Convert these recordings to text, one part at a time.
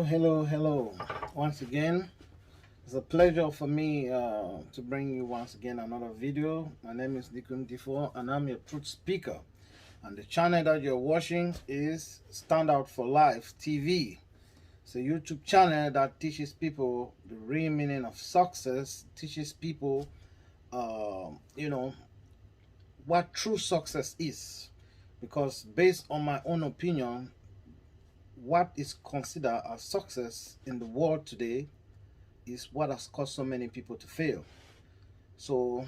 Hello. Once again, it's a pleasure for me to bring you once again another video. My name is Nikun and I'm your truth speaker. And the channel that you're watching is Stand Out for Life TV. It's a YouTube channel that teaches people the real meaning of success, teaches people, what true success is. Because based on my own opinion, what is considered as success in the world today is what has caused so many people to fail. So,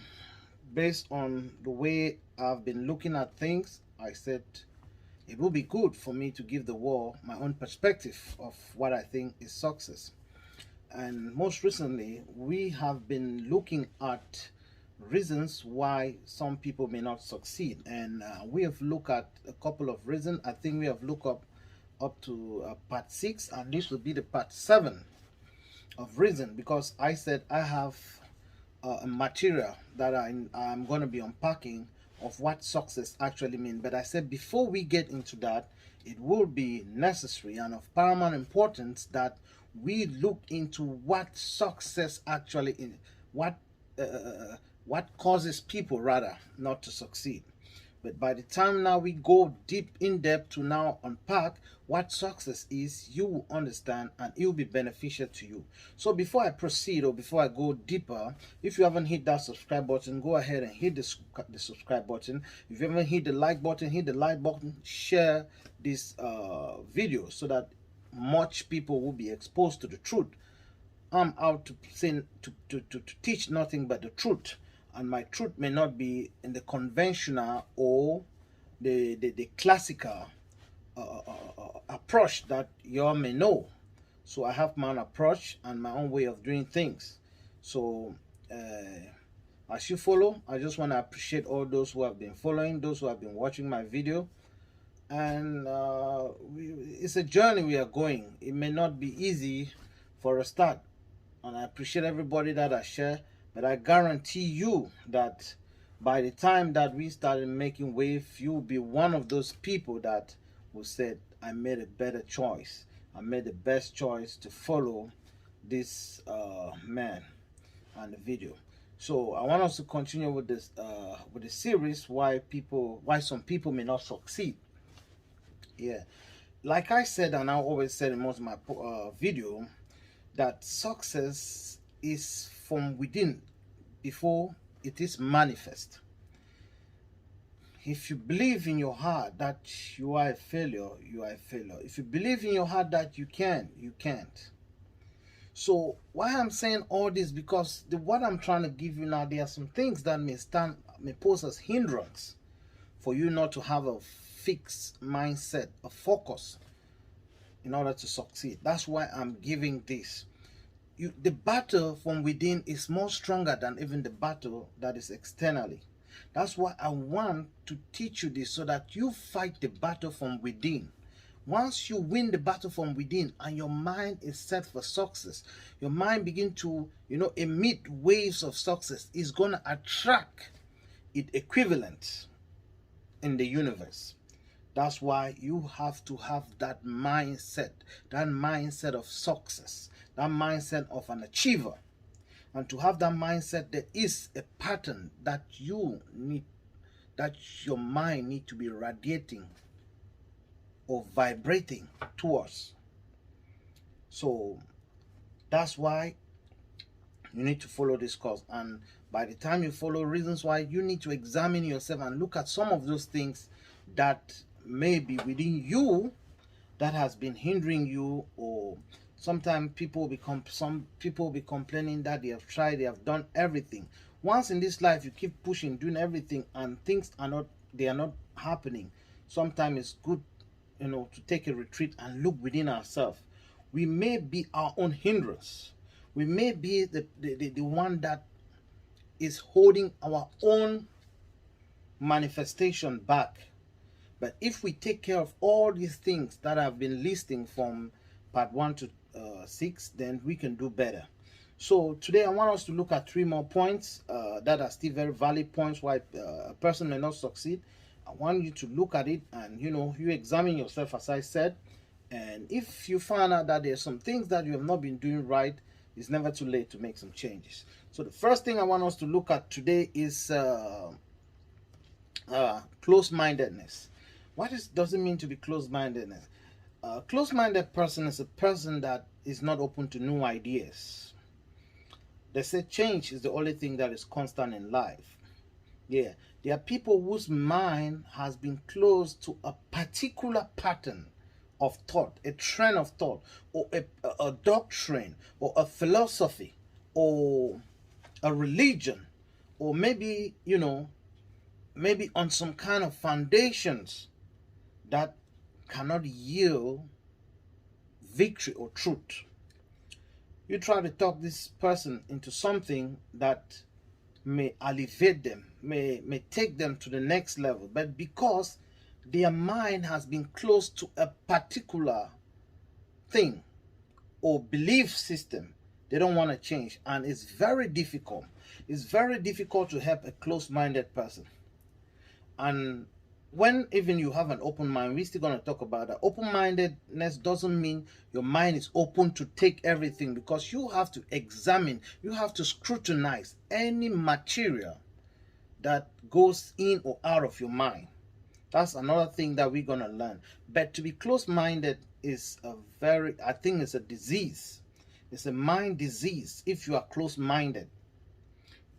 based on the way I've been looking at things, I said it would be good for me to give the world my own perspective of what I think is success. And most recently, we have been looking at reasons why some people may not succeed, and we have looked at a couple of reasons. I think we have looked up to part 6, and this will be the part 7 of reason, because I said I have a material that I'm going to be unpacking of what success actually means. But I said before we get into that, it will be necessary and of paramount importance that we look into what success actually is, what causes people rather not to succeed. But by the time now we go deep in depth to now unpack what success is, you will understand and it will be beneficial to you. So before I proceed, or before I go deeper, if you haven't hit that subscribe button, go ahead and hit the subscribe button. If you haven't hit the like button, hit the like button. Share this video so that much people will be exposed to the truth. I'm out to teach nothing but the truth. And my truth may not be in the conventional or the classical approach that you all may know. So I have my own approach and my own way of doing things. So as you follow, I just want to appreciate all those who have been following, those who have been watching my video. And it's a journey we are going. It may not be easy for a start. And I appreciate everybody that I share. But I guarantee you that by the time that we started making wave, you will be one of those people that will say, I made a better choice. I made the best choice to follow this man and the video. So I want us to continue with this with the series, why some people may not succeed. Yeah, like I said, and I always said in most of my video, that success is from within before it is manifest. If you believe in your heart that you are a failure, you are a failure. If you believe in your heart that you can, you can't. So why I'm saying all this, because what I'm trying to give you now, there are some things that may pose as hindrance for you not to have a fixed mindset, a focus in order to succeed. That's why I'm giving this. The battle from within is more stronger than even the battle that is externally. That's why I want to teach you this, so that you fight the battle from within. Once you win the battle from within and your mind is set for success, your mind begin to emit waves of success. It's going to attract its equivalent in the universe. That's why you have to have that mindset of success, that mindset of an achiever. And to have that mindset, there is a pattern that you need, that your mind need to be radiating or vibrating towards. So that's why you need to follow this course. And by the time you follow reasons why, you need to examine yourself and look at some of those things that may be within you that has been hindering you. Or sometimes some people be complaining that they have tried, they have done everything. Once in this life you keep pushing, doing everything, and things are not happening, sometimes it's good to take a retreat and look within ourselves. We may be our own hindrance. We may be the one that is holding our own manifestation back. But if we take care of all these things that I've been listing from part 1 to 6, then we can do better. So today I want us to look at 3 more points that are still very valid points why a person may not succeed. I want you to look at it and you examine yourself, as I said, And if you find out that there's some things that you have not been doing right, it's never too late to make some changes. So the first thing I want us to look at today is close-mindedness. Does it mean to be close-mindedness? Close-minded person is a person that is not open to new ideas. They say change is the only thing that is constant in life. Yeah, there are people whose mind has been closed to a particular pattern of thought, a trend of thought, or a doctrine, or a philosophy, or a religion, or maybe, maybe on some kind of foundations that cannot yield victory or truth. You try to talk this person into something that may elevate them, may take them to the next level, but because their mind has been closed to a particular thing or belief system, they don't want to change. And it's very difficult. It's very difficult to help a close-minded person. And when even you have an open mind, we're still going to talk about that. Open-mindedness doesn't mean your mind is open to take everything, because you have to examine, you have to scrutinize any material that goes in or out of your mind. That's another thing that we're going to learn. But to be close-minded is I think it's a disease. It's a mind disease if you are close-minded.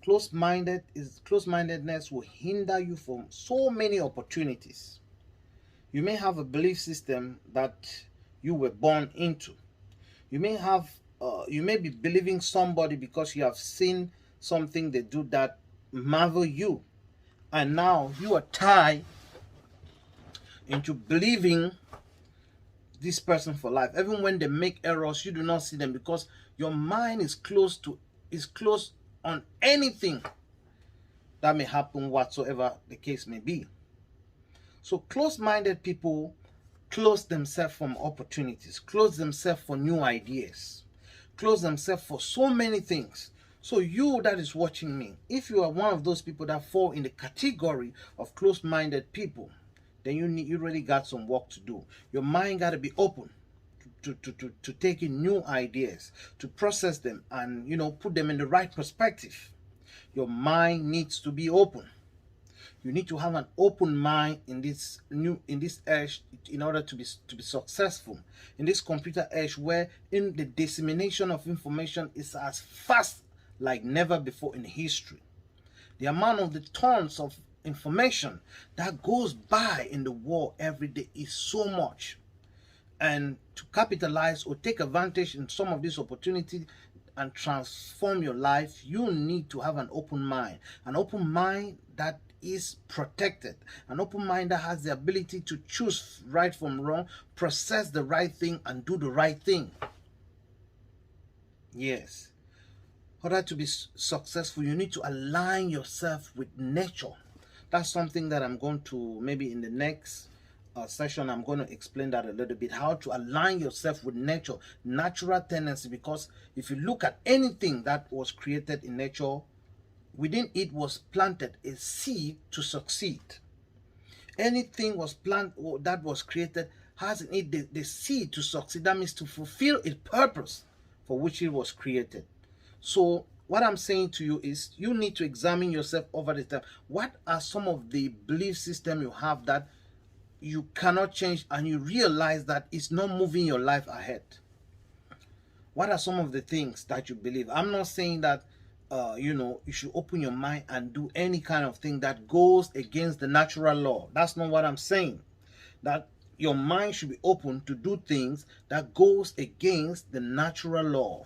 Close-mindedness will hinder you from so many opportunities. You may have a belief system that you were born into. You may be believing somebody because you have seen something they do that marvel you, and now you are tied into believing this person for life. Even when they make errors, you do not see them because your mind is closed on anything that may happen, whatsoever the case may be. So close-minded people close themselves from opportunities, close themselves for new ideas, close themselves for so many things. So you that is watching me, if you are one of those people that fall in the category of close-minded people, then you really got some work to do. Your mind got to be open to take in new ideas, to process them, and put them in the right perspective. Your mind needs to be open. You need to have an open mind in this age in order to be successful in this computer age, where in the dissemination of information is as fast like never before in history. The amount of the tons of information that goes by in the world every day is so much, and to capitalize or take advantage in some of these opportunities and transform your life, you need to have an open mind that is protected, an open mind that has the ability to choose right from wrong, process the right thing, and do the right thing. Yes, in order to be successful, you need to align yourself with nature. That's something that I'm going to, maybe in the next session, I'm going to explain that a little bit, how to align yourself with nature, natural tendency. Because if you look at anything that was created in nature, within it was planted a seed to succeed. Anything was planted that was created has in it the seed to succeed. That means to fulfill its purpose for which it was created. So what I'm saying to you is, you need to examine yourself over the time. What are some of the belief systems you have that you cannot change, and you realize that it's not moving your life ahead? What are some of the things that you believe? I'm not saying that you should open your mind and do any kind of thing that goes against the natural law. That's not what I'm saying. That your mind should be open to do things that goes against the natural law.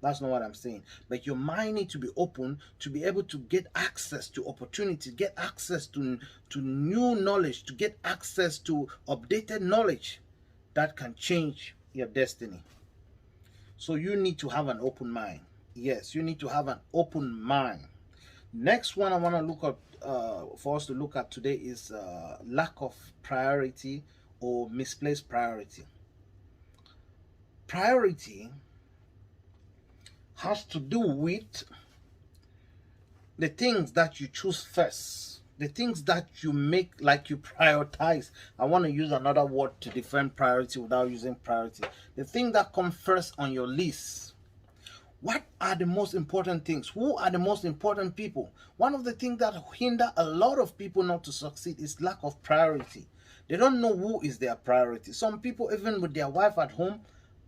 That's not what I'm saying. But your mind needs to be open to be able to get access to opportunities, get access to new knowledge, to get access to updated knowledge that can change your destiny. So you need to have an open mind. Yes, you need to have an open mind. Next one I want to look at, for us to look at today, is lack of priority or misplaced priority. Priority has to do with the things that you choose first The things that you make, like you prioritize. I want to use another word to define priority without using priority. The thing that comes first on your list. What are the most important things? Who are the most important people? One of the things that hinder a lot of people not to succeed is lack of priority. They don't know who is their priority. Some people, even with their wife at home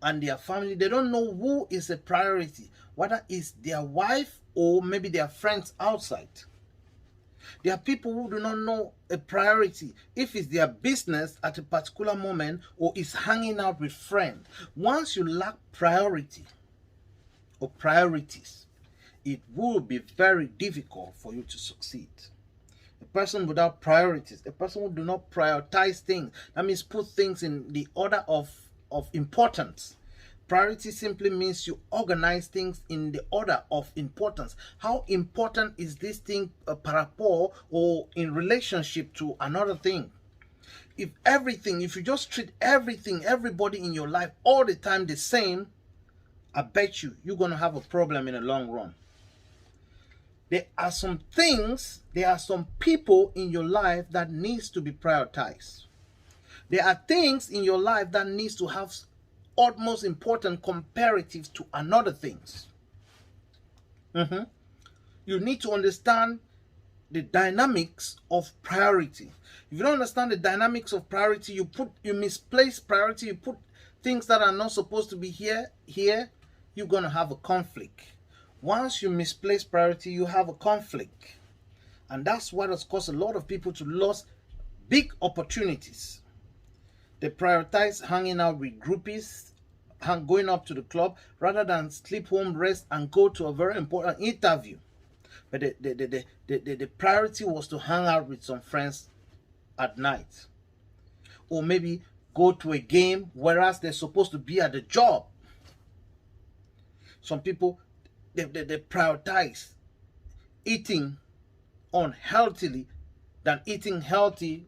and their family, they don't know who is a priority, whether it's their wife or maybe their friends outside. There are people who do not know a priority, if it's their business at a particular moment or is hanging out with friends. Once you lack priority or priorities, it will be very difficult for you to succeed. A person without priorities, a person who do not prioritize things, that means put things in the order of importance. Priority simply means you organize things in the order of importance. How important is this thing par rapport or in relationship to another thing? If you just treat everybody in your life all the time the same, I bet you're going to have a problem in the long run. There are some people in your life that needs to be prioritized. There are things in your life that needs to have utmost important comparative to another things. You need to understand the dynamics of priority. If you don't understand the dynamics of priority, you misplace priority, you put things that are not supposed to be here, you're going to have a conflict. Once you misplace priority, you have a conflict. And that's what has caused a lot of people to lose big opportunities. They prioritize hanging out with groupies, going up to the club, rather than sleep home, rest, and go to a very important interview. But the priority was to hang out with some friends at night. Or maybe go to a game, whereas they're supposed to be at the job. Some people, they prioritize eating unhealthily than eating healthy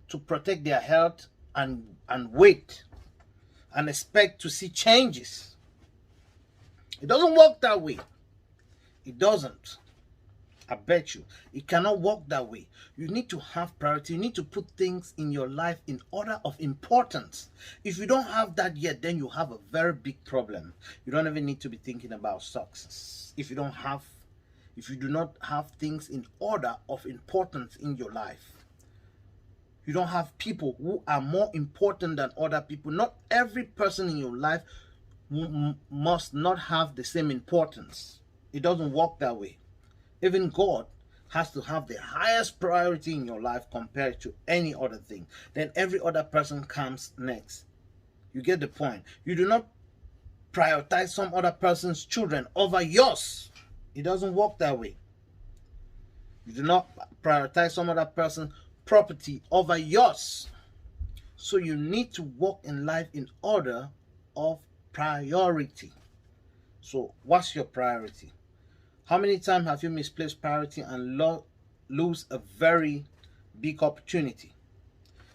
to protect their health and weight and expect to see changes. It doesn't work that way. It doesn't. I bet you. It cannot work that way. You need to have priority. You need to put things in your life in order of importance. If you don't have that yet, then you have a very big problem. You don't even need to be thinking about success. If you do not have things in order of importance in your life. You don't have people who are more important than other people. Not every person in your life must not have the same importance. It doesn't work that way. Even God has to have the highest priority in your life compared to any other thing. Then every other person comes next. You get the point. You do not prioritize some other person's children over yours. It doesn't work that way. You do not prioritize some other person's property over yours. So you need to walk in life in order of priority. So what's your priority? How many times have you misplaced priority and lose a very big opportunity?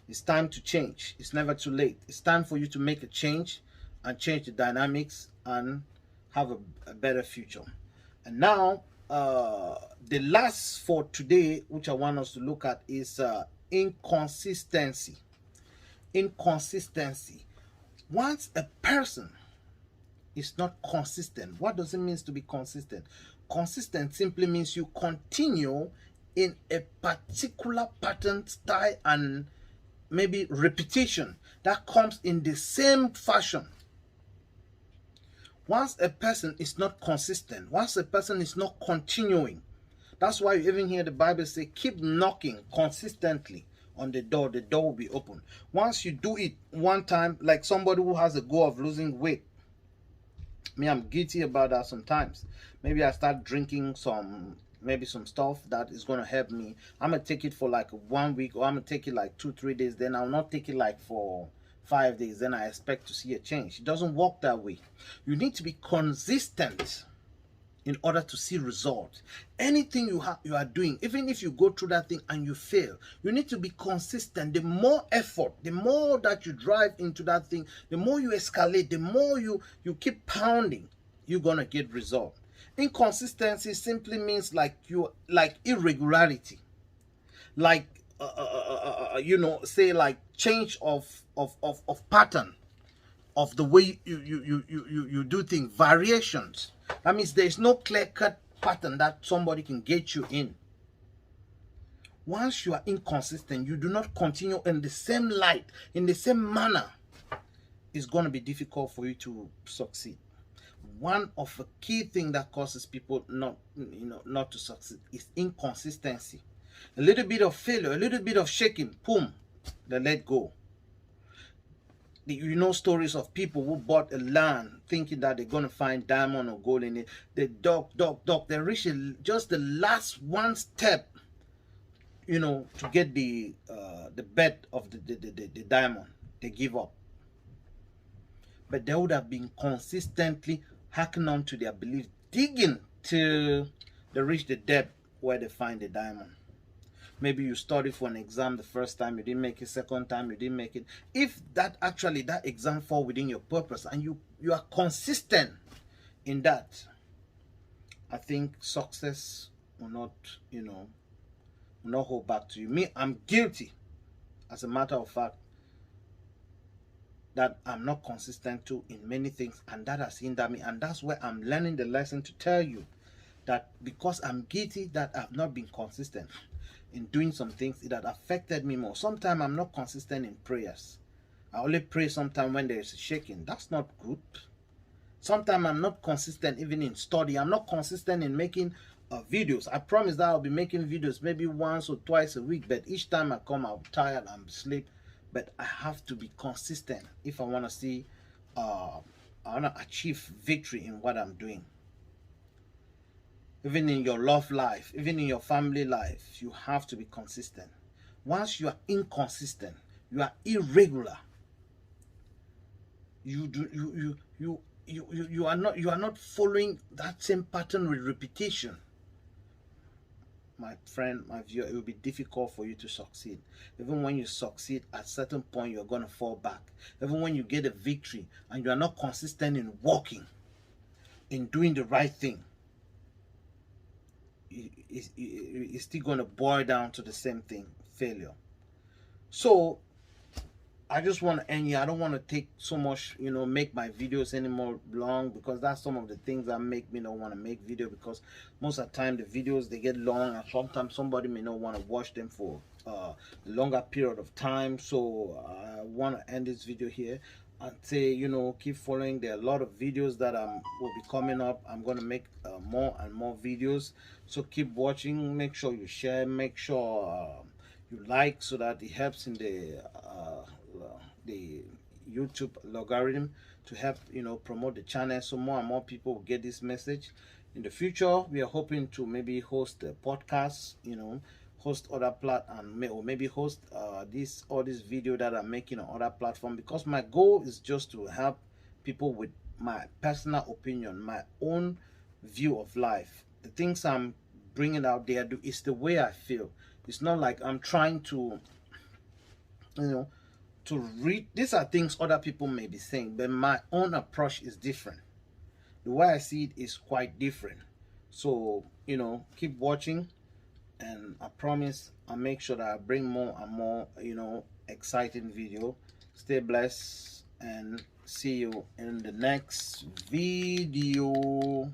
It's time to change. It's never too late. It's time for you to make a change and change the dynamics and have a better future. And now the last for today, which I want us to look at, is inconsistency. Inconsistency. Once a person is not consistent, what does it mean to be consistent? Consistent simply means you continue in a particular pattern, style, and maybe repetition that comes in the same fashion. Once a person is not consistent, once a person is not continuing, that's why you even hear the Bible say, keep knocking consistently on the door will be open. Once you do it one time, like somebody who has a goal of losing weight, I'm guilty about that sometimes. Maybe I start drinking some stuff that is going to help me. I'm going to take it for like 1 week, or I'm going to take it like 2-3 days. Then I'll not take it like for 5 days. Then I expect to see a change. It doesn't work that way. You need to be consistent in order to see results. Anything you are doing, even if you go through that thing and you fail, you need to be consistent. The more effort, the more that you drive into that thing, the more you escalate, the more you keep pounding, you're gonna get result. Inconsistency simply means like irregularity. like say like change of pattern of the way you do things, variations. That means there's no clear-cut pattern that somebody can get you in. Once you are inconsistent, you do not continue in the same light, in the same manner, it's going to be difficult for you to succeed. One of the key things that causes people not to succeed is inconsistency. A little bit of failure, a little bit of shaking, boom, they let go. You know stories of people who bought a land thinking that they're going to find diamond or gold in it. They dug, they reach just the last one step, to get the bed of the diamond. They give up. But they would have been consistently hacking on to their belief, digging till they reach the depth where they find the diamond. Maybe you studied for an exam the first time, you didn't make it, second time you didn't make it. If that exam fall within your purpose and you are consistent in that, I think success will not hold back to you. Me, I'm guilty, as a matter of fact, that I'm not consistent too in many things, and that has hindered me. And that's where I'm learning the lesson to tell you that because I'm guilty that I've not been consistent in doing some things, it had affected me more. Sometimes I'm not consistent in prayers. I only pray sometimes when there is a shaking. That's not good. Sometimes I'm not consistent even in study. I'm not consistent in making videos. I promise that I'll be making videos maybe once or twice a week, but each time I come I'm tired, I'm asleep. But I have to be consistent if I want to see I want to achieve victory in what I'm doing. Even in your love life, even in your family life, you have to be consistent. Once you are inconsistent, you are irregular, you are not following that same pattern with repetition, my friend, my viewer, it will be difficult for you to succeed. Even when you succeed, at a certain point you're going to fall back. Even when you get a victory and you are not consistent in walking, in doing the right thing, it's still going to boil down to the same thing, failure. So I just want to end here. I don't want to take so much, make my videos anymore long, because that's some of the things that make me not want to make video, because most of the time the videos, they get long, and sometimes somebody may not want to watch them for a longer period of time. So I want to end this video here and say, keep following. There are a lot of videos that will be coming up. I'm going to make more and more videos, so keep watching. Make sure you share, make sure you like, so that it helps in the YouTube logarithm to help promote the channel, so more and more people will get this message. In the future, we are hoping to maybe host a podcast, host other or maybe host all this video that I'm making on other platform, because my goal is just to help people with my personal opinion, my own view of life. The things I'm bringing out there is the way I feel. It's not like I'm trying to to read. These are things other people may be saying, but my own approach is different. The way I see it is quite different. So keep watching, and I promise I'll make sure that I bring more and more exciting video. Stay blessed and see you in the next video.